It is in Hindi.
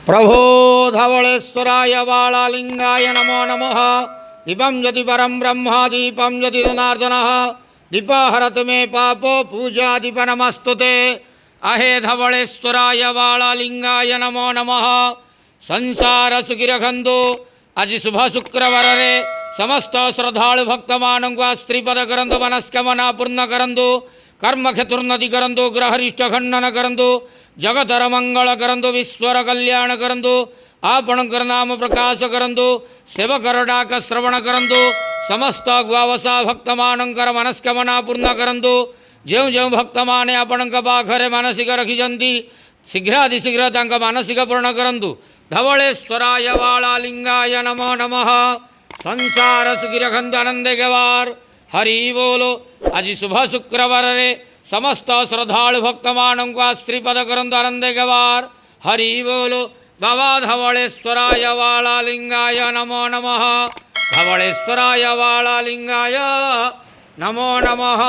प्रभो धवलेश्वराय बालालिंगाय नमो नमः। दीपं यदि परं ब्रह्म दीपं यदि जनार्दनः दीपहरत मे पापो पूजा दीप नमस्तुते। अहे धवलेश्वराय बालालिंगाय नमो नमः। संसार सुखिरखंदु आज शुभ शुक्रवार समस्त श्रद्धालु भक्त मानक स्त्रीपद करंतु मनस्कामना पूर्ण करंतु कर्म क्षेत्रोन्नति करंतु ग्रहरिष्ट खंडन करंतु जगतर मंगल करंतु विश्वर कल्याण करंतु आपणकर नाम प्रकाश करंतु सेवकर डाक श्रवण करंतु समस्त ग्वावसा भक्त मानकर मनस्कामना पूर्ण करंतु जो जो भक्त माने आपणक पाखरे मानसिक रखिजंती शीघ्रातिशीघ्र तांक मानसिक पूर्ण करंतु। धवलेश्वराय बालालिंगाय नमो नमः। संसार सुखी रखंतु आनंदे गवार हरि बोलो। आज शुभ शुक्रवार समस्त श्रद्धालु भक्त मानक स्त्रीपद करंतु आनंदे गवार हरि बोलो। बाबा धवलेश्वराय बालालिंगाय नमो नमः। धवलेश्वराय बालालिंगाय नमो नमः।